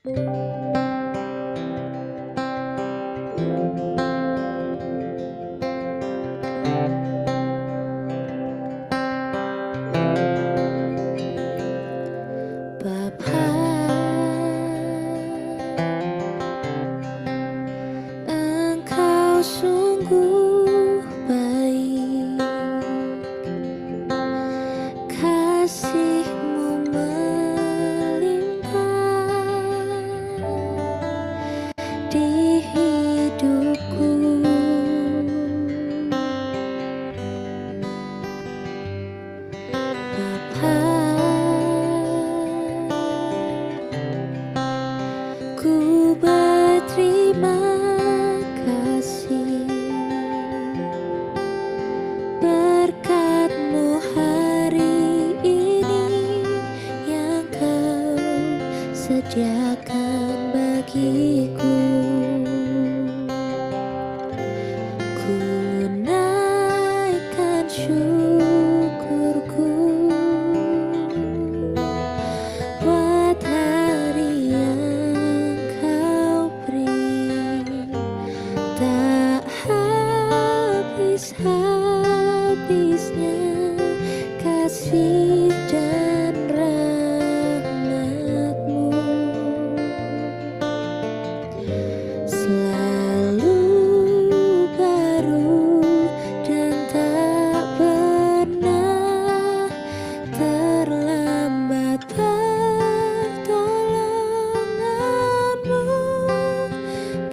Bapa, Engkau sungguh baik, kasih-Mu melimpah di hidupku. Bapa, ku berterima kasih berkat-Mu hari ini yang Kau sediakan bagiku. Ku naikkan syukurku buat hari yang Kau beri, tak habis-habisnya kasih dan rahmat-Mu, selalu baru dan tak pernah terlambat. Pertolongan-Mu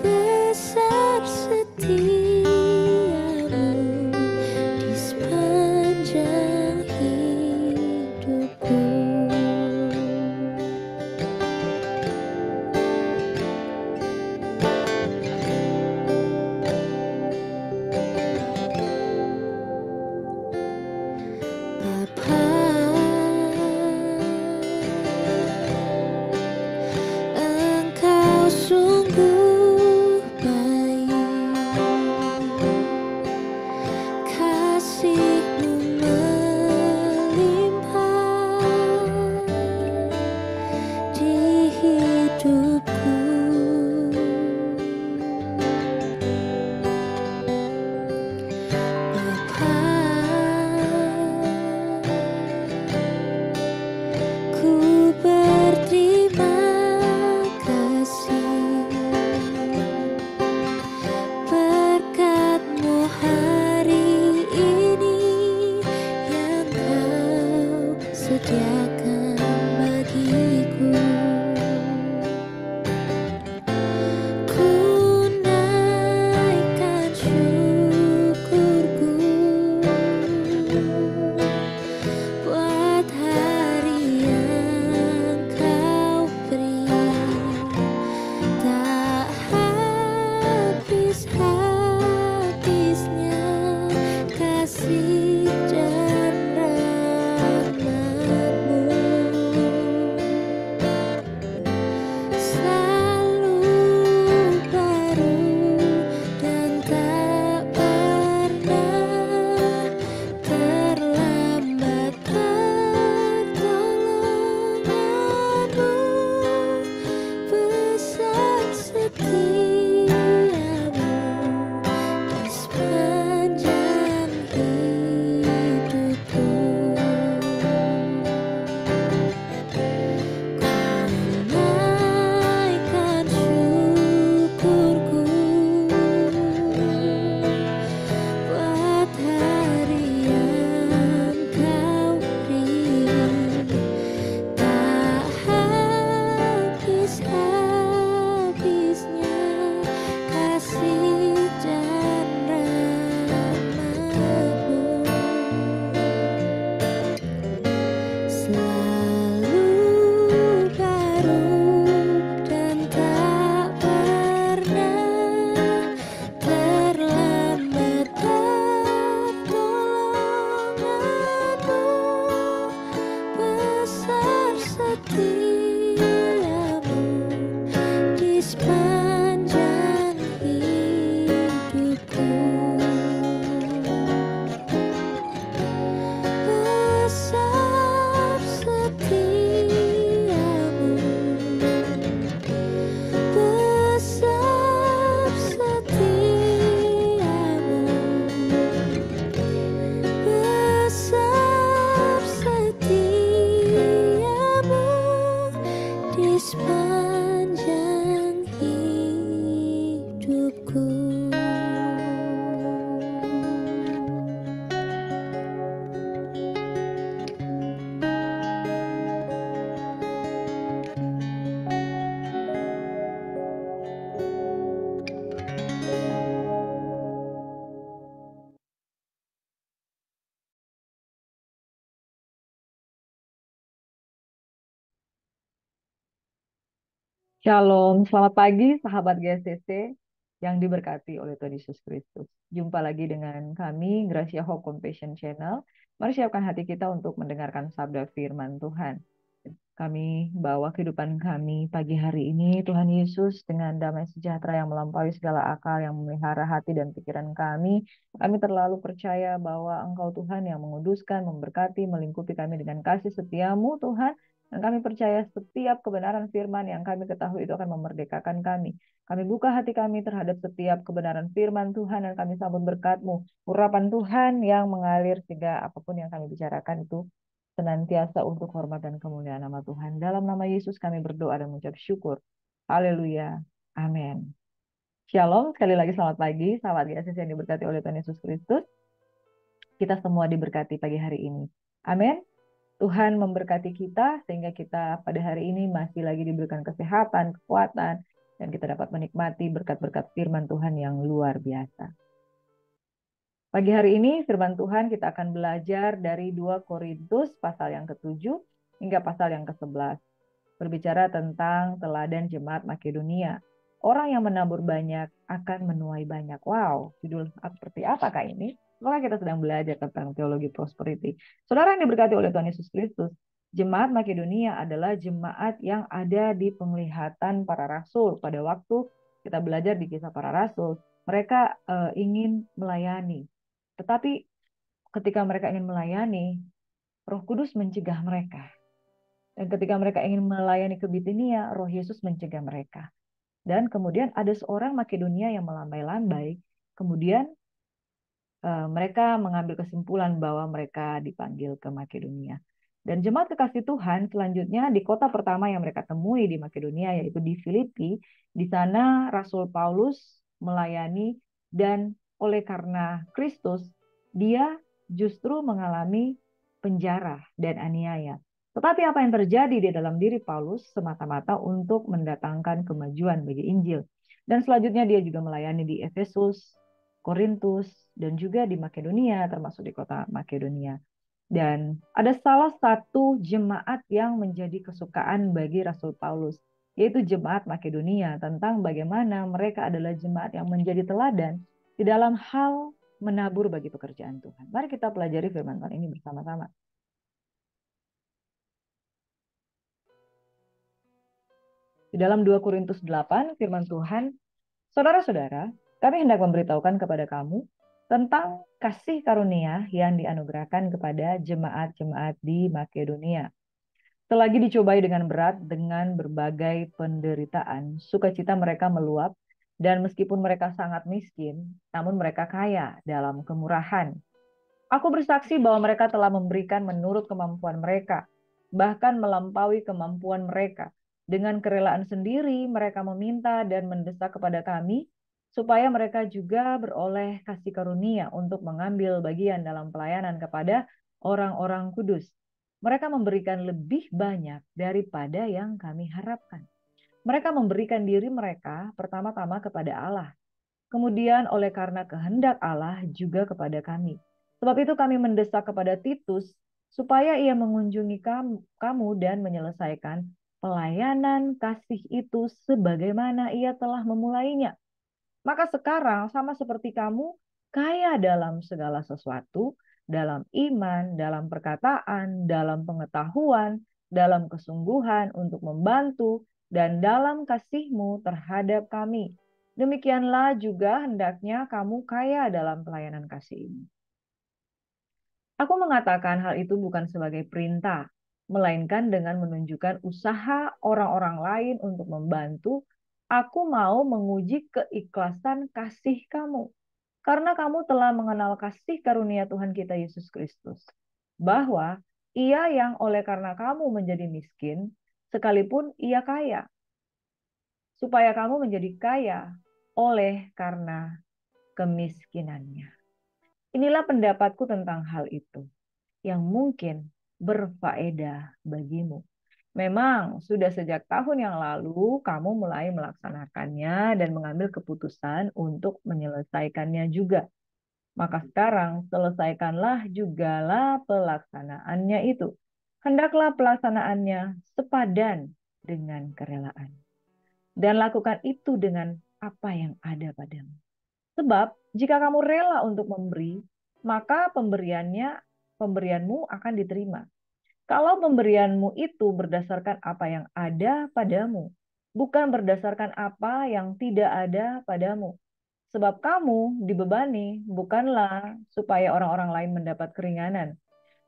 besar, setia-Mu di sepanjang hidupku. Bapa, Engkau sungguh baik, kasih-Mu melimpah di hidupku. Bapa, ku berterima kasih berkat-Mu hari ini yang Kau sediakan bagiku. Ku naikkan syukurku buat hari yang Kau beri, tak habis-habisnya kasih dan rahmat-Mu, selalu baru dan tak pernah terlambat. Pertolongan-Mu besar, setia-Mu di sepanjang hidupku. Ku naikkan syukurku buat hari yang Kau beri, tak habis-habisnya kasih dan rahmat-Mu, selalu baru dan tak pernah terlambat. Pertolongan-Mu besar, setia-Mu di sepanjang hidupku. Besar, Shalom, selamat pagi sahabat GSCC yang diberkati oleh Tuhan Yesus Kristus. Jumpa lagi dengan kami, Gracia Hope Compassion Channel. Mari siapkan hati kita untuk mendengarkan sabda firman Tuhan. Kami bawa kehidupan kami pagi hari ini, Tuhan Yesus, dengan damai sejahtera yang melampaui segala akal, yang memelihara hati dan pikiran kami. Kami terlalu percaya bahwa Engkau Tuhan yang menguduskan, memberkati, melingkupi kami dengan kasih setiamu Tuhan. Dan kami percaya setiap kebenaran firman yang kami ketahui itu akan memerdekakan kami. Kami buka hati kami terhadap setiap kebenaran firman Tuhan dan kami sambut berkat-Mu. Urapan Tuhan yang mengalir sehingga apapun yang kami bicarakan itu senantiasa untuk hormat dan kemuliaan nama Tuhan. Dalam nama Yesus kami berdoa dan mengucap syukur. Haleluya. Amin. Shalom, sekali lagi selamat pagi, sahabat GSS yang diberkati oleh Tuhan Yesus Kristus. Kita semua diberkati pagi hari ini. Amin. Tuhan memberkati kita sehingga kita pada hari ini masih lagi diberikan kesehatan, kekuatan, dan kita dapat menikmati berkat-berkat firman Tuhan yang luar biasa. Pagi hari ini firman Tuhan kita akan belajar dari 2 Korintus pasal yang ke-7 hingga pasal yang ke-11. Berbicara tentang teladan jemaat Makedonia. Orang yang menabur banyak akan menuai banyak. Wow, judul seperti apakah ini? Maka kita sedang belajar tentang teologi prosperity. Saudara yang diberkati oleh Tuhan Yesus Kristus, jemaat Makedonia adalah jemaat yang ada di penglihatan para rasul. Pada waktu kita belajar di kisah para rasul, mereka ingin melayani. Tetapi ketika mereka ingin melayani, Roh Kudus mencegah mereka. Dan ketika mereka ingin melayani ke Bitinia, Roh Yesus mencegah mereka. Dan kemudian ada seorang Makedonia yang melambai-lambai. Kemudian mereka mengambil kesimpulan bahwa mereka dipanggil ke Makedonia. Dan jemaat kekasih Tuhan selanjutnya di kota pertama yang mereka temui di Makedonia yaitu di Filipi. Di sana Rasul Paulus melayani dan oleh karena Kristus dia justru mengalami penjara dan aniaya. Tetapi apa yang terjadi di dalam diri Paulus semata-mata untuk mendatangkan kemajuan bagi Injil. Dan selanjutnya dia juga melayani di Efesus, Korintus, dan juga di Makedonia, termasuk di kota Makedonia. Dan ada salah satu jemaat yang menjadi kesukaan bagi Rasul Paulus, yaitu jemaat Makedonia, tentang bagaimana mereka adalah jemaat yang menjadi teladan di dalam hal menabur bagi pekerjaan Tuhan. Mari kita pelajari firman Tuhan ini bersama-sama. Di dalam 2 Korintus 8, firman Tuhan, saudara-saudara, kami hendak memberitahukan kepada kamu tentang kasih karunia yang dianugerahkan kepada jemaat-jemaat di Makedonia. Selagi dicobai dengan berat dengan berbagai penderitaan, sukacita mereka meluap, dan meskipun mereka sangat miskin, namun mereka kaya dalam kemurahan. Aku bersaksi bahwa mereka telah memberikan menurut kemampuan mereka, bahkan melampaui kemampuan mereka. Dengan kerelaan sendiri, mereka meminta dan mendesak kepada kami, supaya mereka juga beroleh kasih karunia untuk mengambil bagian dalam pelayanan kepada orang-orang kudus. Mereka memberikan lebih banyak daripada yang kami harapkan. Mereka memberikan diri mereka pertama-tama kepada Allah, kemudian oleh karena kehendak Allah juga kepada kami. Sebab itu kami mendesak kepada Titus supaya ia mengunjungi kamu dan menyelesaikan pelayanan kasih itu sebagaimana ia telah memulainya. Maka sekarang sama seperti kamu, kaya dalam segala sesuatu, dalam iman, dalam perkataan, dalam pengetahuan, dalam kesungguhan untuk membantu, dan dalam kasihmu terhadap kami. Demikianlah juga hendaknya kamu kaya dalam pelayanan kasih ini. Aku mengatakan hal itu bukan sebagai perintah, melainkan dengan menunjukkan usaha orang-orang lain untuk membantu. Aku mau menguji keikhlasan kasih kamu, karena kamu telah mengenal kasih karunia Tuhan kita Yesus Kristus, bahwa Ia yang oleh karena kamu menjadi miskin, sekalipun Ia kaya, supaya kamu menjadi kaya oleh karena kemiskinannya. Inilah pendapatku tentang hal itu yang mungkin berfaedah bagimu. Memang sudah sejak tahun yang lalu kamu mulai melaksanakannya dan mengambil keputusan untuk menyelesaikannya juga. Maka sekarang selesaikanlah jugalah pelaksanaannya itu. Hendaklah pelaksanaannya sepadan dengan kerelaan. dan lakukan itu dengan apa yang ada padamu. Sebab jika kamu rela untuk memberi, maka pemberianmu akan diterima. Kalau pemberianmu itu berdasarkan apa yang ada padamu, bukan berdasarkan apa yang tidak ada padamu. Sebab kamu dibebani bukanlah supaya orang-orang lain mendapat keringanan,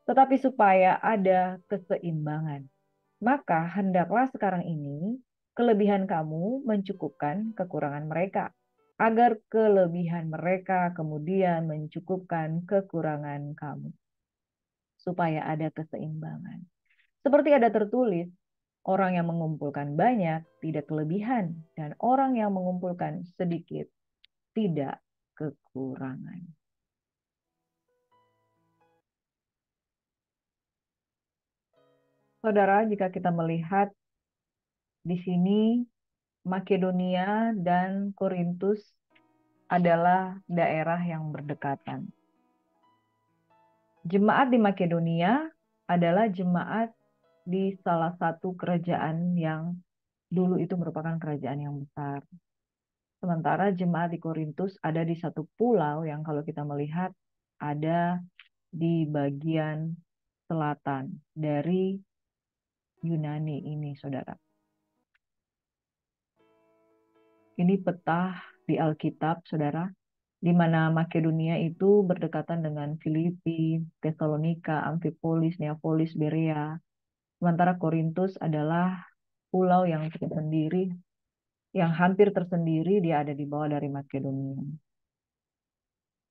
tetapi supaya ada keseimbangan. Maka hendaklah sekarang ini kelebihan kamu mencukupkan kekurangan mereka, agar kelebihan mereka kemudian mencukupkan kekurangan kamu, supaya ada keseimbangan. Seperti ada tertulis, orang yang mengumpulkan banyak tidak kelebihan, dan orang yang mengumpulkan sedikit tidak kekurangan. Saudara, jika kita melihat di sini, Makedonia dan Korintus adalah daerah yang berdekatan. Jemaat di Makedonia adalah jemaat di salah satu kerajaan yang dulu itu merupakan kerajaan yang besar. Sementara jemaat di Korintus ada di satu pulau yang kalau kita melihat ada di bagian selatan dari Yunani ini, saudara. Ini peta di Alkitab, saudara, di mana Makedonia itu berdekatan dengan Filipi, Tesalonika, Amfipolis, Neapolis, Berea. Sementara Korintus adalah pulau yang tersendiri, yang hampir tersendiri, dia ada di bawah dari Makedonia.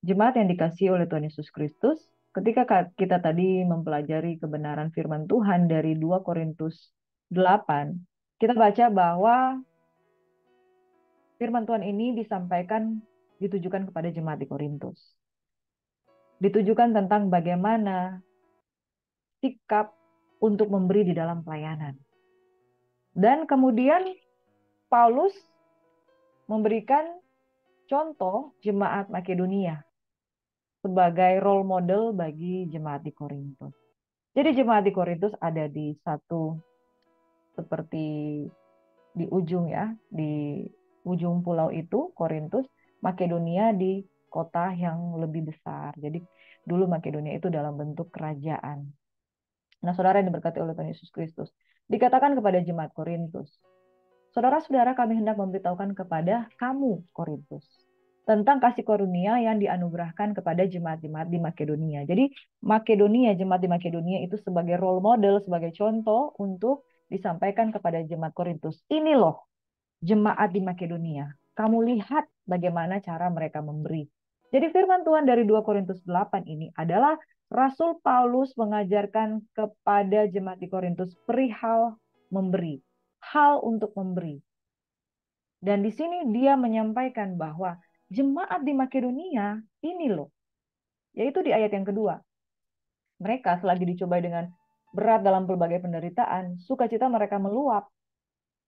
Jemaat yang dikasihi oleh Tuhan Yesus Kristus, ketika kita tadi mempelajari kebenaran firman Tuhan dari 2 Korintus 8, kita baca bahwa firman Tuhan ini disampaikan, ditujukan kepada jemaat di Korintus. Ditujukan tentang bagaimana sikap untuk memberi di dalam pelayanan. Dan kemudian Paulus memberikan contoh jemaat Makedonia sebagai role model bagi jemaat di Korintus. Jadi jemaat di Korintus ada di satu, seperti di ujung ya, di ujung pulau itu Korintus, Makedonia di kota yang lebih besar. Jadi dulu Makedonia itu dalam bentuk kerajaan. Nah, saudara yang diberkati oleh Tuhan Yesus Kristus, dikatakan kepada jemaat Korintus, saudara-saudara, kami hendak memberitahukan kepada kamu Korintus tentang kasih karunia yang dianugerahkan kepada jemaat-jemaat di Makedonia. Jadi Makedonia, jemaat di Makedonia itu sebagai role model, sebagai contoh untuk disampaikan kepada jemaat Korintus. Ini loh jemaat di Makedonia. Kamu lihat bagaimana cara mereka memberi. Jadi firman Tuhan dari 2 Korintus 8 ini adalah Rasul Paulus mengajarkan kepada jemaat di Korintus perihal memberi, hal untuk memberi. Dan di sini dia menyampaikan bahwa jemaat di Makedonia ini loh, yaitu di ayat yang kedua. Mereka selagi dicobai dengan berat dalam berbagai penderitaan, sukacita mereka meluap.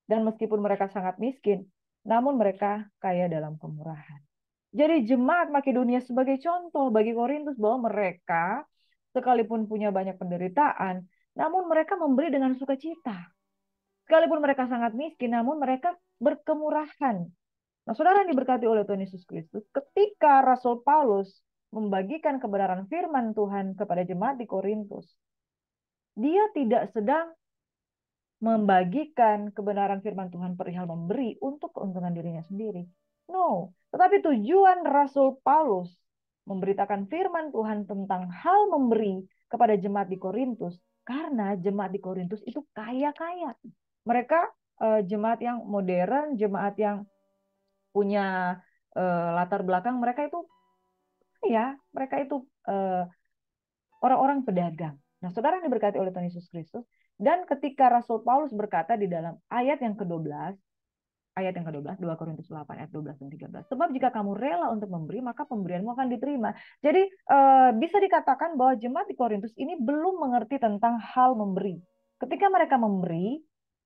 Dan meskipun mereka sangat miskin, namun mereka kaya dalam kemurahan. Jadi jemaat Makedonia sebagai contoh bagi Korintus bahwa mereka sekalipun punya banyak penderitaan, namun mereka memberi dengan sukacita. Sekalipun mereka sangat miskin, namun mereka berkemurahan. Nah, saudara yang diberkati oleh Tuhan Yesus Kristus, ketika Rasul Paulus membagikan kebenaran firman Tuhan kepada jemaat di Korintus, dia tidak sedang membagikan kebenaran firman Tuhan perihal memberi untuk keuntungan dirinya sendiri. No, tetapi tujuan Rasul Paulus memberitakan firman Tuhan tentang hal memberi kepada jemaat di Korintus, karena jemaat di Korintus itu kaya-kaya. Mereka jemaat yang modern, jemaat yang punya latar belakang, mereka itu ya, mereka itu orang-orang pedagang. Nah, saudara yang diberkati oleh Tuhan Yesus Kristus, dan ketika Rasul Paulus berkata di dalam ayat yang ke-12, 2 Korintus 8 ayat 12 dan 13. Sebab jika kamu rela untuk memberi, maka pemberianmu akan diterima. Jadi bisa dikatakan bahwa jemaat di Korintus ini belum mengerti tentang hal memberi. Ketika mereka memberi,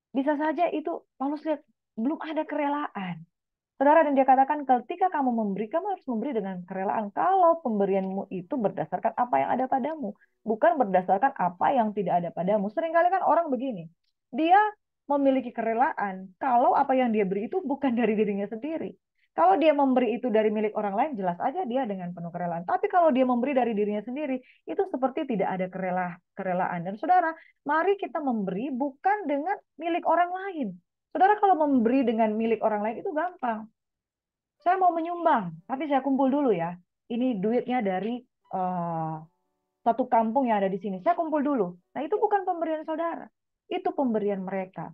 bisa saja itu Paulus lihat belum ada kerelaan. Saudara, dan dia katakan ketika kamu memberi, kamu harus memberi dengan kerelaan. Kalau pemberianmu itu berdasarkan apa yang ada padamu, bukan berdasarkan apa yang tidak ada padamu. Seringkali kan orang begini, dia memiliki kerelaan kalau apa yang dia beri itu bukan dari dirinya sendiri. Kalau dia memberi itu dari milik orang lain, jelas aja dia dengan penuh kerelaan. Tapi kalau dia memberi dari dirinya sendiri, itu seperti tidak ada kerelaan. Dan saudara, mari kita memberi bukan dengan milik orang lain. Saudara, kalau memberi dengan milik orang lain itu gampang. Saya mau menyumbang, tapi saya kumpul dulu ya. Ini duitnya dari eh, satu kampung yang ada di sini. Saya kumpul dulu. Nah, itu bukan pemberian saudara. Itu pemberian mereka.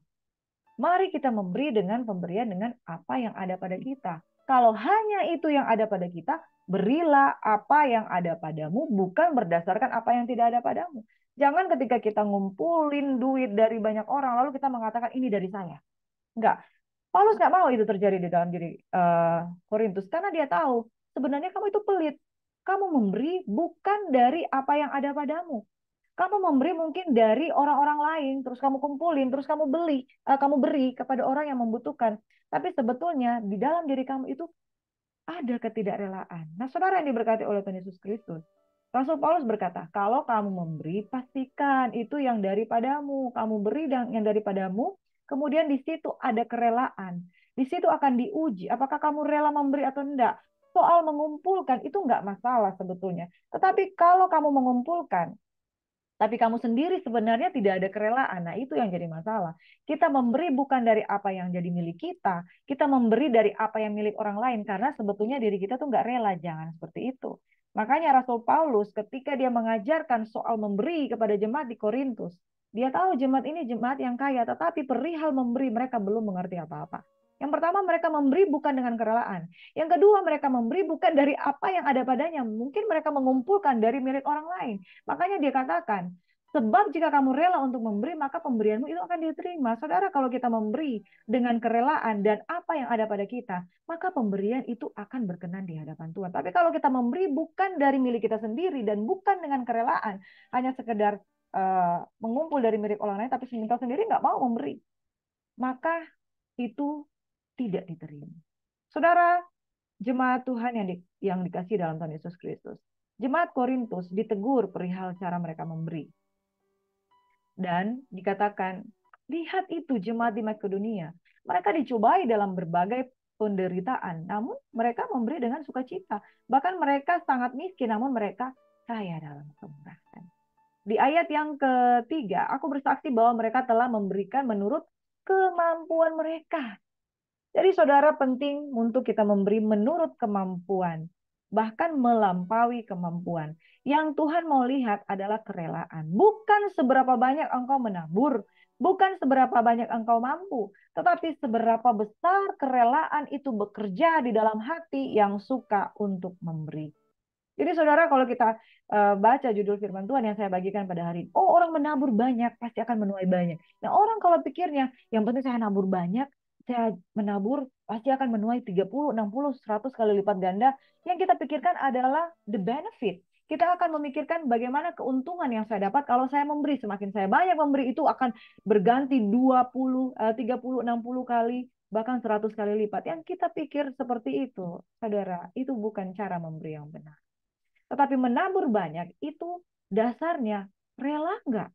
Mari kita memberi dengan pemberian dengan apa yang ada pada kita. Kalau hanya itu yang ada pada kita, berilah apa yang ada padamu, bukan berdasarkan apa yang tidak ada padamu. Jangan ketika kita ngumpulin duit dari banyak orang, lalu kita mengatakan ini dari saya. Enggak. Paulus nggak mau itu terjadi di dalam diri Korintus karena dia tahu sebenarnya kamu itu pelit. Kamu memberi bukan dari apa yang ada padamu. Kamu memberi mungkin dari orang-orang lain, terus kamu kumpulin, terus kamu beri kepada orang yang membutuhkan. Tapi sebetulnya di dalam diri kamu itu ada ketidakrelaan. Nah, saudara yang diberkati oleh Tuhan Yesus Kristus, Rasul Paulus berkata, kalau kamu memberi, pastikan itu yang daripadamu. Kamu beri yang daripadamu, kemudian di situ ada kerelaan. Di situ akan diuji, apakah kamu rela memberi atau enggak. Soal mengumpulkan itu enggak masalah sebetulnya. Tetapi kalau kamu mengumpulkan, tapi kamu sendiri sebenarnya tidak ada kerelaan. Nah, itu yang jadi masalah. Kita memberi bukan dari apa yang jadi milik kita. Kita memberi dari apa yang milik orang lain. Karena sebetulnya diri kita tuh nggak rela. Jangan seperti itu. Makanya Rasul Paulus ketika dia mengajarkan soal memberi kepada jemaat di Korintus. Dia tahu jemaat ini jemaat yang kaya. Tetapi perihal memberi mereka belum mengerti apa-apa. Yang pertama mereka memberi bukan dengan kerelaan. Yang kedua mereka memberi bukan dari apa yang ada padanya. Mungkin mereka mengumpulkan dari milik orang lain. Makanya dia katakan, sebab jika kamu rela untuk memberi, maka pemberianmu itu akan diterima. Saudara, kalau kita memberi dengan kerelaan dan apa yang ada pada kita, maka pemberian itu akan berkenan di hadapan Tuhan. Tapi kalau kita memberi bukan dari milik kita sendiri dan bukan dengan kerelaan, hanya sekedar mengumpul dari milik orang lain, tapi kita sendiri nggak mau memberi, maka itu tidak diterima. Saudara, jemaat Tuhan yang dikasih dalam Tuhan Yesus Kristus. Jemaat Korintus ditegur perihal cara mereka memberi. Dan dikatakan, lihat itu jemaat di Makedonia. Mereka dicobai dalam berbagai penderitaan, namun mereka memberi dengan sukacita. Bahkan mereka sangat miskin, namun mereka kaya dalam kemurahan. Di ayat yang ketiga, aku bersaksi bahwa mereka telah memberikan menurut kemampuan mereka. Jadi saudara penting untuk kita memberi menurut kemampuan, bahkan melampaui kemampuan. Yang Tuhan mau lihat adalah kerelaan. Bukan seberapa banyak engkau menabur, bukan seberapa banyak engkau mampu, tetapi seberapa besar kerelaan itu bekerja di dalam hati yang suka untuk memberi. Jadi saudara kalau kita baca judul firman Tuhan yang saya bagikan pada hari ini, oh orang menabur banyak pasti akan menuai banyak. Nah orang kalau pikirnya yang penting saya nabur banyak, saya menabur pasti akan menuai 30, 60, 100 kali lipat ganda. Yang kita pikirkan adalah the benefit. Kita akan memikirkan bagaimana keuntungan yang saya dapat kalau saya memberi. Semakin saya banyak memberi itu akan berganti 20, 30, 60 kali, bahkan 100 kali lipat. Yang kita pikir seperti itu, saudara, itu bukan cara memberi yang benar. Tetapi menabur banyak itu dasarnya rela nggak?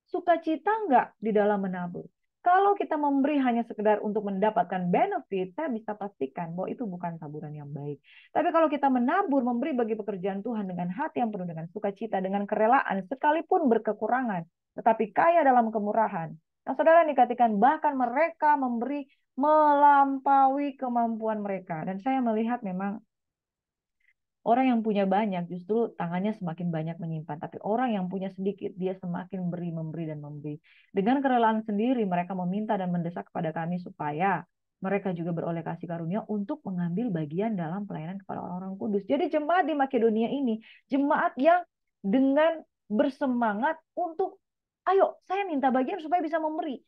Sukacita nggak di dalam menabur? Kalau kita memberi hanya sekedar untuk mendapatkan benefit, saya bisa pastikan bahwa itu bukan taburan yang baik. Tapi kalau kita menabur, memberi bagi pekerjaan Tuhan dengan hati yang penuh dengan sukacita, dengan kerelaan, sekalipun berkekurangan, tetapi kaya dalam kemurahan. Nah, saudara dikatakan bahkan mereka memberi melampaui kemampuan mereka. Dan saya melihat memang orang yang punya banyak justru tangannya semakin banyak menyimpan. Tapi orang yang punya sedikit, dia semakin beri, memberi, dan memberi. Dengan kerelaan sendiri, mereka meminta dan mendesak kepada kami supaya mereka juga beroleh kasih karunia untuk mengambil bagian dalam pelayanan kepada orang-orang kudus. Jadi jemaat di Makedonia ini, jemaat yang dengan bersemangat untuk, ayo saya minta bagian supaya bisa memberi.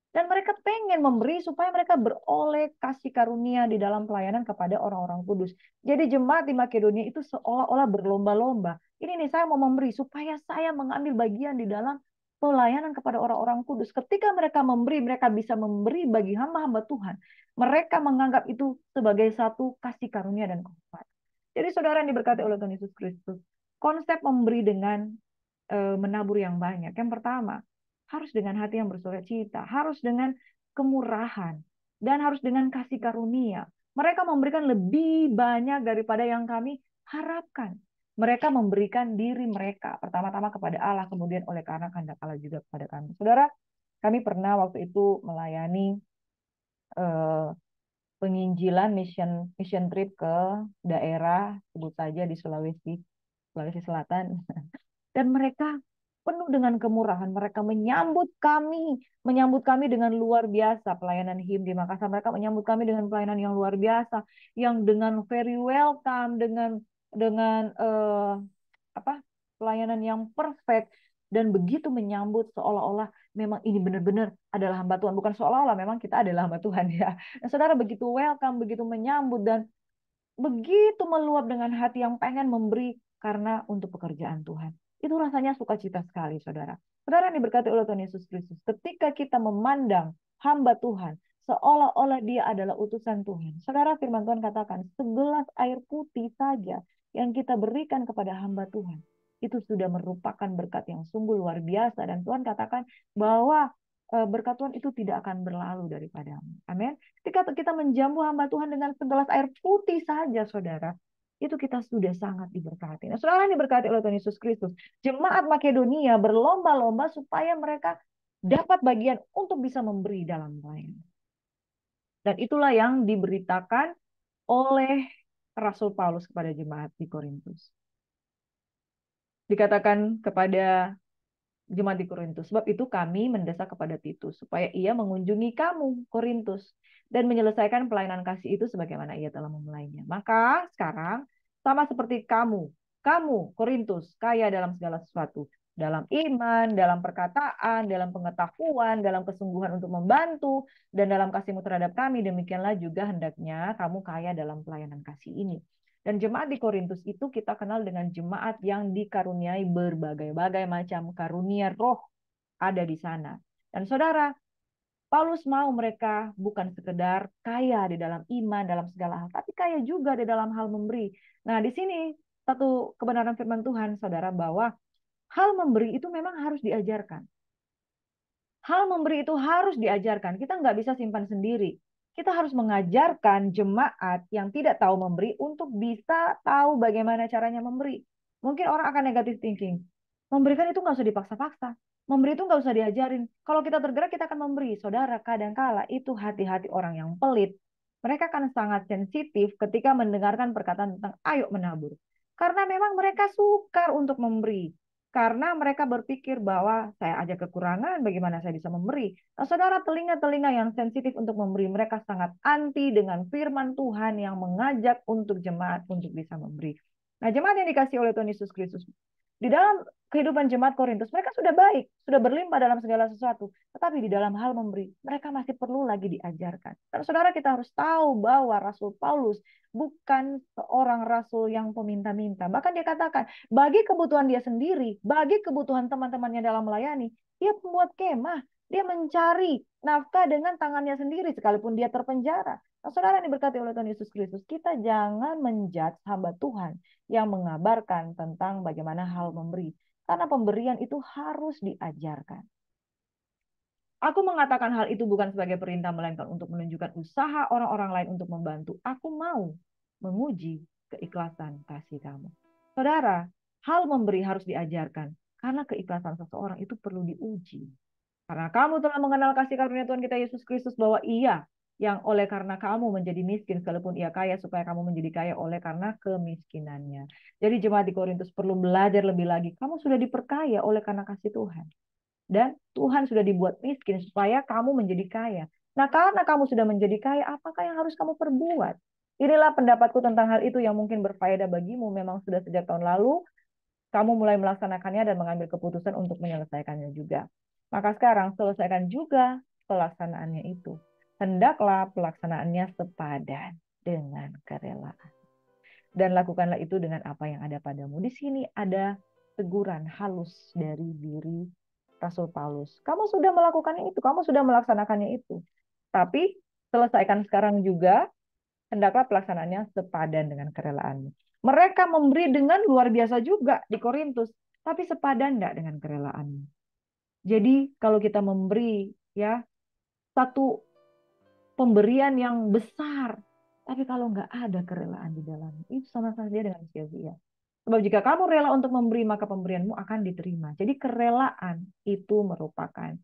Dan mereka pengen memberi supaya mereka beroleh kasih karunia di dalam pelayanan kepada orang-orang kudus. Jadi jemaat di Makedonia itu seolah-olah berlomba-lomba. Ini nih saya mau memberi supaya saya mengambil bagian di dalam pelayanan kepada orang-orang kudus. Ketika mereka memberi, mereka bisa memberi bagi hamba-hamba Tuhan. Mereka menganggap itu sebagai satu kasih karunia dan kekuatan. Jadi saudara yang diberkati oleh Tuhan Yesus Kristus, konsep memberi dengan menabur yang banyak. Yang pertama, harus dengan hati yang bersukacita, harus dengan kemurahan, dan harus dengan kasih karunia. Mereka memberikan lebih banyak daripada yang kami harapkan. Mereka memberikan diri mereka, pertama-tama kepada Allah, kemudian oleh karena kehendak Allah juga kepada kami. Saudara, kami pernah waktu itu melayani eh, penginjilan mission trip ke daerah sebut saja di Sulawesi Selatan, dan mereka penuh dengan kemurahan. Mereka menyambut kami dengan luar biasa. Pelayanan HIM di Makassar, mereka menyambut kami dengan pelayanan yang luar biasa, yang dengan very welcome, dengan apa pelayanan yang perfect, dan begitu menyambut seolah-olah memang ini benar-benar adalah hamba Tuhan. Bukan seolah-olah, memang kita adalah hamba Tuhan ya. Nah, saudara, begitu welcome, begitu menyambut, dan begitu meluap dengan hati yang pengen memberi karena untuk pekerjaan Tuhan. Itu rasanya sukacita sekali, saudara. Saudara yang diberkati oleh Tuhan Yesus Kristus, ketika kita memandang hamba Tuhan seolah-olah dia adalah utusan Tuhan. Saudara, firman Tuhan katakan, segelas air putih saja yang kita berikan kepada hamba Tuhan, itu sudah merupakan berkat yang sungguh luar biasa. Dan Tuhan katakan bahwa berkat Tuhan itu tidak akan berlalu daripadamu. Amin. Ketika kita menjamu hamba Tuhan dengan segelas air putih saja, saudara, itu kita sudah sangat diberkati. Nah, saudara yang diberkati oleh Tuhan Yesus Kristus, jemaat Makedonia berlomba-lomba supaya mereka dapat bagian untuk bisa memberi dalam pelayanan. Dan itulah yang diberitakan oleh Rasul Paulus kepada jemaat di Korintus. Dikatakan kepada jemaat di Korintus, sebab itu kami mendesak kepada Titus supaya ia mengunjungi kamu Korintus dan menyelesaikan pelayanan kasih itu sebagaimana ia telah memulainya. Maka sekarang sama seperti kamu Korintus kaya dalam segala sesuatu, dalam iman, dalam perkataan, dalam pengetahuan, dalam kesungguhan untuk membantu, dan dalam kasihmu terhadap kami, demikianlah juga hendaknya kamu kaya dalam pelayanan kasih ini. Dan jemaat di Korintus itu kita kenal dengan jemaat yang dikaruniai berbagai-bagai macam karunia roh ada di sana. Dan saudara, Paulus mau mereka bukan sekedar kaya di dalam iman, dalam segala hal, tapi kaya juga di dalam hal memberi. Nah, di sini satu kebenaran firman Tuhan, saudara, bahwa hal memberi itu memang harus diajarkan. Hal memberi itu harus diajarkan. Kita nggak bisa simpan sendiri. Kita harus mengajarkan jemaat yang tidak tahu memberi untuk bisa tahu bagaimana caranya memberi. Mungkin orang akan negative thinking. Memberikan itu nggak usah dipaksa-paksa. Memberi itu nggak usah diajarin. Kalau kita tergerak, kita akan memberi. Saudara, kadangkala itu hati-hati orang yang pelit. Mereka akan sangat sensitif ketika mendengarkan perkataan tentang ayo menabur. Karena memang mereka sukar untuk memberi. Karena mereka berpikir bahwa saya aja kekurangan, bagaimana saya bisa memberi. Nah, saudara, telinga-telinga yang sensitif untuk memberi, mereka sangat anti dengan firman Tuhan yang mengajak untuk jemaat untuk bisa memberi. Nah, jemaat yang dikasih oleh Tuhan Yesus Kristus, di dalam kehidupan jemaat Korintus, mereka sudah baik, sudah berlimpah dalam segala sesuatu. Tetapi di dalam hal memberi, mereka masih perlu lagi diajarkan. Dan saudara, kita harus tahu bahwa Rasul Paulus bukan seorang rasul yang peminta-minta. Bahkan dia katakan, bagi kebutuhan dia sendiri, bagi kebutuhan teman-temannya dalam melayani, dia membuat kemah, dia mencari nafkah dengan tangannya sendiri sekalipun dia terpenjara. Nah, saudara yang diberkati oleh Tuhan Yesus Kristus, kita jangan menjudge hamba Tuhan yang mengabarkan tentang bagaimana hal memberi. Karena pemberian itu harus diajarkan. Aku mengatakan hal itu bukan sebagai perintah, melainkan untuk menunjukkan usaha orang-orang lain untuk membantu. Aku mau menguji keikhlasan kasih kamu. Saudara, hal memberi harus diajarkan. Karena keikhlasan seseorang itu perlu diuji. Karena kamu telah mengenal kasih karunia Tuhan kita Yesus Kristus, bahwa ia yang oleh karena kamu menjadi miskin sekalipun ia kaya, supaya kamu menjadi kaya oleh karena kemiskinannya. Jadi jemaat di Korintus perlu belajar lebih lagi. Kamu sudah diperkaya oleh karena kasih Tuhan. Dan Tuhan sudah dibuat miskin supaya kamu menjadi kaya. Nah, karena kamu sudah menjadi kaya, apakah yang harus kamu perbuat? Inilah pendapatku tentang hal itu yang mungkin berfaedah bagimu. Memang sudah sejak tahun lalu kamu mulai melaksanakannya dan mengambil keputusan untuk menyelesaikannya juga. Maka sekarang selesaikan juga pelaksanaannya itu. Hendaklah pelaksanaannya sepadan dengan kerelaan. Dan lakukanlah itu dengan apa yang ada padamu. Di sini ada teguran halus dari diri Rasul Paulus. Kamu sudah melakukannya itu, kamu sudah melaksanakannya itu. Tapi selesaikan sekarang juga, hendaklah pelaksanaannya sepadan dengan kerelaanmu. Mereka memberi dengan luar biasa juga di Korintus, tapi sepadan enggak dengan kerelaanmu. Jadi kalau kita memberi ya satu pemberian yang besar, tapi kalau nggak ada kerelaan di dalamnya, itu sama saja dengan sia-sia. Sebab jika kamu rela untuk memberi, maka pemberianmu akan diterima. Jadi kerelaan itu merupakan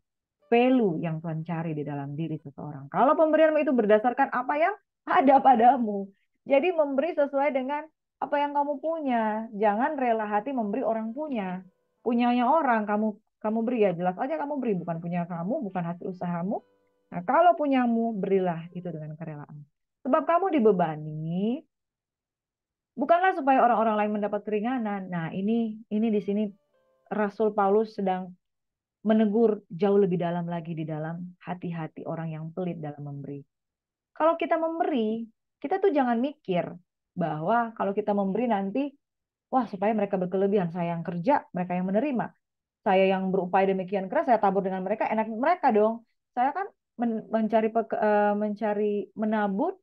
value yang Tuhan cari di dalam diri seseorang. Kalau pemberianmu itu berdasarkan apa yang ada padamu. Jadi memberi sesuai dengan apa yang kamu punya. Jangan rela hati memberi orang punya. Punyanya orang kamu kamu beri ya jelas aja kamu beri bukan punya kamu, bukan hasil usahamu. Nah, kalau punyamu berilah itu dengan kerelaan. Sebab kamu dibebani bukanlah supaya orang-orang lain mendapat keringanan. Nah, ini di sini Rasul Paulus sedang menegur jauh lebih dalam lagi di dalam hati-hati orang yang pelit dalam memberi. Kalau kita memberi, kita tuh jangan mikir bahwa kalau kita memberi nanti, wah supaya mereka berkelebihan, saya yang kerja, mereka yang menerima. Saya yang berupaya demikian keras, saya tabur dengan mereka, enak mereka dong. Saya kan mencari menabur,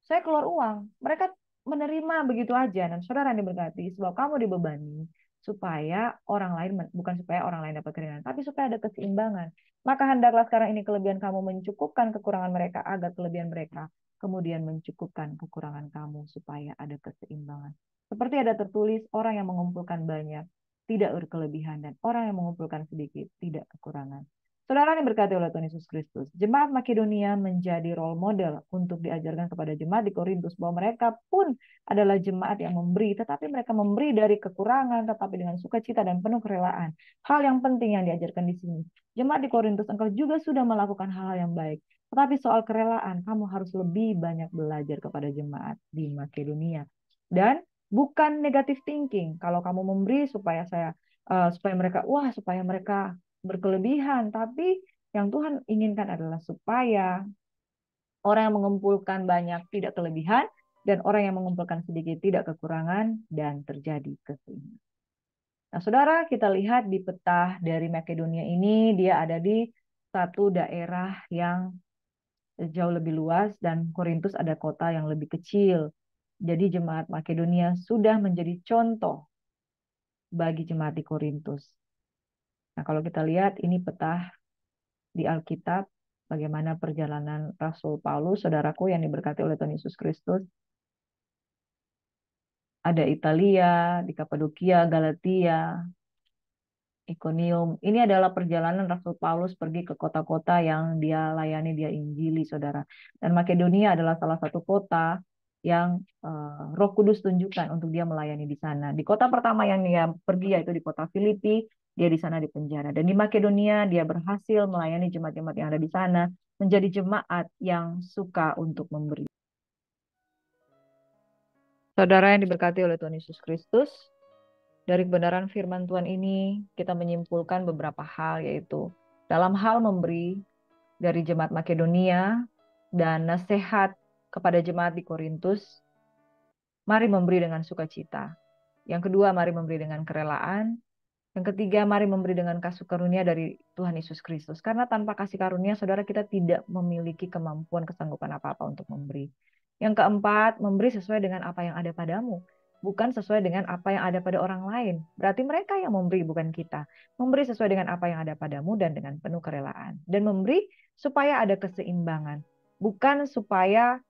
saya keluar uang. Mereka menerima begitu aja. Dan saudara yang diberkati, sebab kamu dibebani supaya orang lain, bukan supaya orang lain dapat keringanan, tapi supaya ada keseimbangan. Maka hendaklah sekarang ini kelebihan kamu mencukupkan kekurangan mereka, agar kelebihan mereka kemudian mencukupkan kekurangan kamu supaya ada keseimbangan. Seperti ada tertulis, orang yang mengumpulkan banyak tidak berkelebihan dan orang yang mengumpulkan sedikit tidak kekurangan. Saudara yang berkati oleh Tuhan Yesus Kristus, jemaat Makedonia menjadi role model untuk diajarkan kepada jemaat di Korintus bahwa mereka pun adalah jemaat yang memberi, tetapi mereka memberi dari kekurangan, tetapi dengan sukacita dan penuh kerelaan. Hal yang penting yang diajarkan di sini. Jemaat di Korintus, engkau juga sudah melakukan hal-hal yang baik. Tetapi soal kerelaan, kamu harus lebih banyak belajar kepada jemaat di Makedonia. Dan bukan negative thinking. Kalau kamu memberi supaya mereka, wah supaya mereka berkelebihan, tapi yang Tuhan inginkan adalah supaya orang yang mengumpulkan banyak tidak kelebihan dan orang yang mengumpulkan sedikit tidak kekurangan dan terjadi keseimbangan. Nah, saudara, kita lihat di peta dari Makedonia ini, dia ada di satu daerah yang jauh lebih luas dan Korintus ada kota yang lebih kecil. Jadi jemaat Makedonia sudah menjadi contoh bagi jemaat di Korintus. Nah, kalau kita lihat ini peta di Alkitab, bagaimana perjalanan Rasul Paulus, saudaraku yang diberkati oleh Tuhan Yesus Kristus. Ada Italia, di Kapadokia, Galatia, Ikonium. Ini adalah perjalanan Rasul Paulus pergi ke kota-kota yang dia layani, dia injili, saudara. Dan Makedonia adalah salah satu kota yang Roh Kudus tunjukkan untuk dia melayani di sana. Di kota pertama yang dia pergi yaitu di kota Filipi, dia di sana dipenjara. Dan di Makedonia dia berhasil melayani jemaat-jemaat yang ada di sana, menjadi jemaat yang suka untuk memberi. Saudara yang diberkati oleh Tuhan Yesus Kristus, dari kebenaran firman Tuhan ini kita menyimpulkan beberapa hal, yaitu dalam hal memberi dari jemaat Makedonia dan nasihat kepada jemaat di Korintus, mari memberi dengan sukacita. Yang kedua, mari memberi dengan kerelaan. Yang ketiga, mari memberi dengan kasih karunia dari Tuhan Yesus Kristus. Karena tanpa kasih karunia, saudara, kita tidak memiliki kemampuan, kesanggupan apa-apa untuk memberi. Yang keempat, memberi sesuai dengan apa yang ada padamu. Bukan sesuai dengan apa yang ada pada orang lain. Berarti mereka yang memberi, bukan kita. Memberi sesuai dengan apa yang ada padamu dan dengan penuh kerelaan. Dan memberi supaya ada keseimbangan. Bukan supaya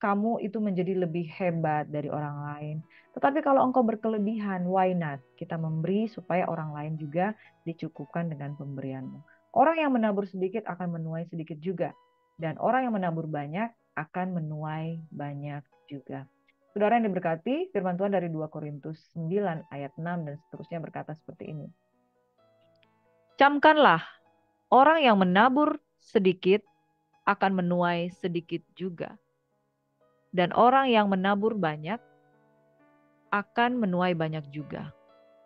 kamu itu menjadi lebih hebat dari orang lain. Tetapi kalau engkau berkelebihan, why not? Kita memberi supaya orang lain juga dicukupkan dengan pemberianmu. Orang yang menabur sedikit akan menuai sedikit juga. Dan orang yang menabur banyak akan menuai banyak juga. Saudara yang diberkati, firman Tuhan dari 2 Korintus 9 ayat 6 dan seterusnya berkata seperti ini. Camkanlah, orang yang menabur sedikit akan menuai sedikit juga. Dan orang yang menabur banyak akan menuai banyak juga.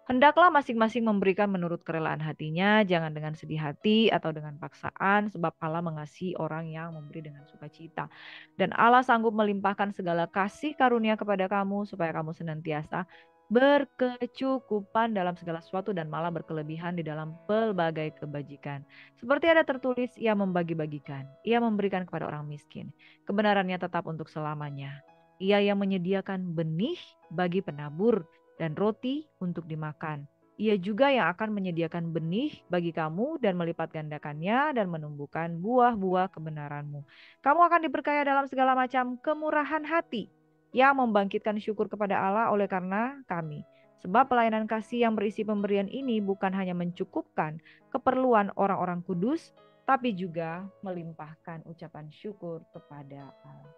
Hendaklah masing-masing memberikan menurut kerelaan hatinya, jangan dengan sedih hati atau dengan paksaan, sebab Allah mengasihi orang yang memberi dengan sukacita. Dan Allah sanggup melimpahkan segala kasih karunia kepada kamu, supaya kamu senantiasa berkecukupan dalam segala sesuatu dan malah berkelebihan di dalam pelbagai kebajikan. Seperti ada tertulis, ia membagi-bagikan, ia memberikan kepada orang miskin. Kebenarannya tetap untuk selamanya. Ia yang menyediakan benih bagi penabur dan roti untuk dimakan Ia juga yang akan menyediakan benih bagi kamu dan melipat gandakannya dan menumbuhkan buah-buah kebenaranmu. Kamu akan diberkaya dalam segala macam kemurahan hati yang membangkitkan syukur kepada Allah oleh karena kami. Sebab pelayanan kasih yang berisi pemberian ini bukan hanya mencukupkan keperluan orang-orang kudus, tapi juga melimpahkan ucapan syukur kepada Allah.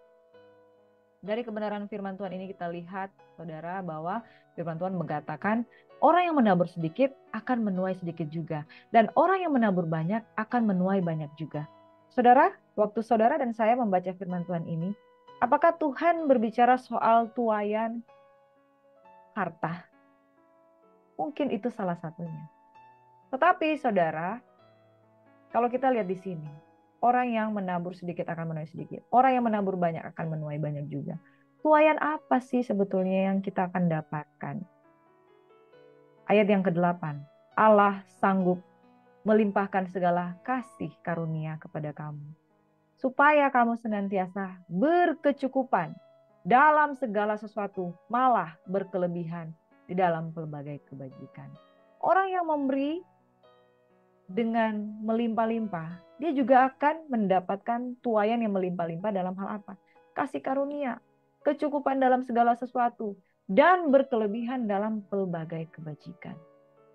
Dari kebenaran firman Tuhan ini kita lihat, saudara, bahwa firman Tuhan mengatakan orang yang menabur sedikit akan menuai sedikit juga. Dan orang yang menabur banyak akan menuai banyak juga. Saudara, waktu saudara dan saya membaca firman Tuhan ini, apakah Tuhan berbicara soal tuaian harta? Mungkin itu salah satunya. Tetapi saudara, kalau kita lihat di sini, orang yang menabur sedikit akan menuai sedikit. Orang yang menabur banyak akan menuai banyak juga. Tuaian apa sih sebetulnya yang kita akan dapatkan? Ayat yang ke-8. Allah sanggup melimpahkan segala kasih karunia kepada kamu, supaya kamu senantiasa berkecukupan dalam segala sesuatu, malah berkelebihan di dalam pelbagai kebajikan. Orang yang memberi dengan melimpah-limpah, dia juga akan mendapatkan tuaian yang melimpah-limpah dalam hal apa? Kasih karunia, kecukupan dalam segala sesuatu, dan berkelebihan dalam pelbagai kebajikan.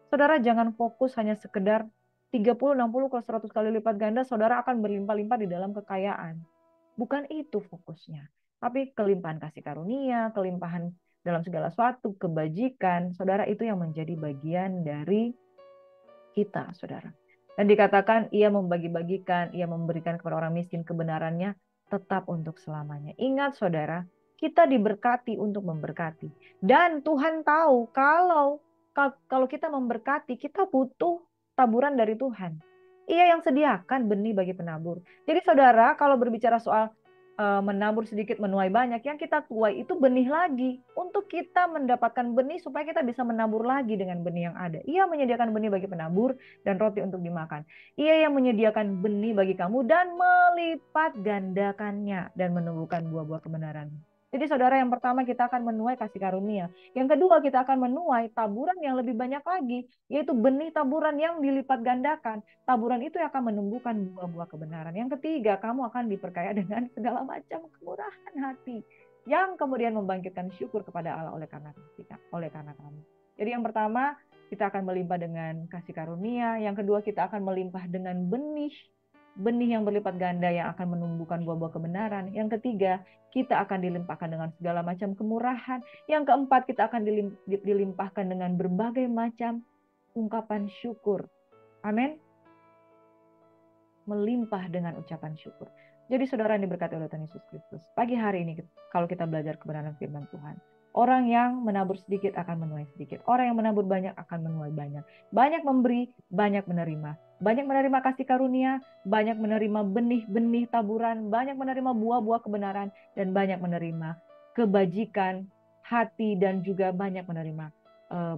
Saudara jangan fokus hanya sekedar 30, 60, ke 100 kali lipat ganda, saudara akan berlimpah-limpah di dalam kekayaan. Bukan itu fokusnya. Tapi kelimpahan kasih karunia, kelimpahan dalam segala sesuatu, kebajikan, saudara itu yang menjadi bagian dari kita, saudara. Dan dikatakan ia membagi-bagikan, ia memberikan kepada orang miskin kebenarannya tetap untuk selamanya. Ingat saudara, kita diberkati untuk memberkati. Dan Tuhan tahu kalau kita memberkati, kita butuh taburan dari Tuhan. Ia yang sediakan benih bagi penabur. Jadi saudara, kalau berbicara soal menabur sedikit menuai banyak, yang kita tuai itu benih lagi untuk kita mendapatkan benih supaya kita bisa menabur lagi dengan benih yang ada. Ia menyediakan benih bagi penabur dan roti untuk dimakan. Ia yang menyediakan benih bagi kamu dan melipat gandakannya dan menumbuhkan buah-buah kebenaran. Jadi saudara, yang pertama kita akan menuai kasih karunia. Yang kedua kita akan menuai taburan yang lebih banyak lagi, yaitu benih taburan yang dilipat gandakan. Taburan itu yang akan menumbuhkan buah-buah kebenaran. Yang ketiga, kamu akan diperkaya dengan segala macam kemurahan hati yang kemudian membangkitkan syukur kepada Allah oleh karena kamu. Jadi yang pertama, kita akan melimpah dengan kasih karunia. Yang kedua, kita akan melimpah dengan benih yang berlipat ganda yang akan menumbuhkan buah-buah kebenaran. Yang ketiga, kita akan dilimpahkan dengan segala macam kemurahan. Yang keempat, kita akan dilimpahkan dengan berbagai macam ungkapan syukur. Amin. Melimpah dengan ucapan syukur. Jadi saudara yang diberkati oleh Tuhan Yesus Kristus, pagi hari ini kalau kita belajar kebenaran firman Tuhan, orang yang menabur sedikit akan menuai sedikit. Orang yang menabur banyak akan menuai banyak. Banyak memberi, banyak menerima. Banyak menerima kasih karunia, banyak menerima benih-benih taburan, banyak menerima buah-buah kebenaran, dan banyak menerima kebajikan hati, dan juga banyak menerima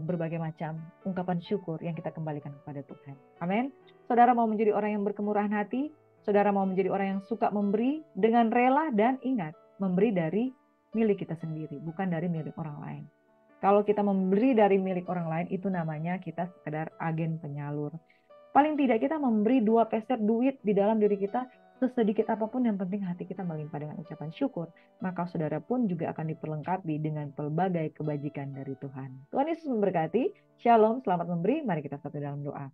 berbagai macam ungkapan syukur yang kita kembalikan kepada Tuhan. Amin. Saudara mau menjadi orang yang berkemurahan hati, saudara mau menjadi orang yang suka memberi dengan rela, dan ingat, memberi dari milik kita sendiri, bukan dari milik orang lain. Kalau kita memberi dari milik orang lain, itu namanya kita sekedar agen penyalur. Paling tidak kita memberi 2 peser duit di dalam diri kita, sesedikit apapun, yang penting hati kita melimpah dengan ucapan syukur. Maka saudara pun juga akan diperlengkapi dengan pelbagai kebajikan dari Tuhan. Tuhan Yesus memberkati. Shalom, selamat memberi. Mari kita satu dalam doa.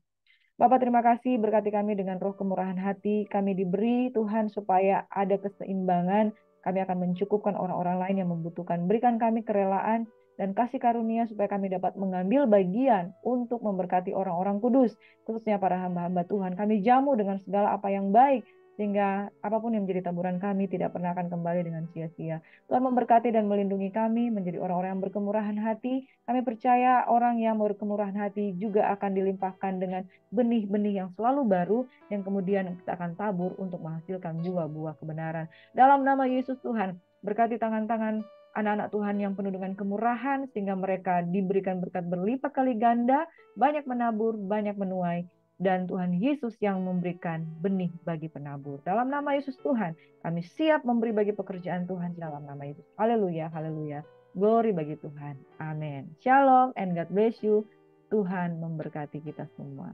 Bapak, terima kasih berkati kami dengan roh kemurahan hati. Kami diberi Tuhan supaya ada keseimbangan. Kami akan mencukupkan orang-orang lain yang membutuhkan. Berikan kami kerelaan dan kasih karunia supaya kami dapat mengambil bagian untuk memberkati orang-orang kudus, khususnya para hamba-hamba Tuhan. Kami jamu dengan segala apa yang baik, sehingga apapun yang menjadi taburan kami tidak pernah akan kembali dengan sia-sia. Tuhan memberkati dan melindungi kami menjadi orang-orang yang berkemurahan hati. Kami percaya orang yang berkemurahan hati juga akan dilimpahkan dengan benih-benih yang selalu baru, yang kemudian kita akan tabur untuk menghasilkan buah-buah kebenaran. Dalam nama Yesus Tuhan, berkati tangan-tangan anak-anak Tuhan yang penuh dengan kemurahan, sehingga mereka diberikan berkat berlipat kali ganda, banyak menabur, banyak menuai, dan Tuhan Yesus yang memberikan benih bagi penabur. Dalam nama Yesus Tuhan, kami siap memberi bagi pekerjaan Tuhan dalam nama Yesus. Haleluya, haleluya. Glory bagi Tuhan. Amin. Shalom and God bless you. Tuhan memberkati kita semua.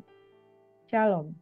Shalom.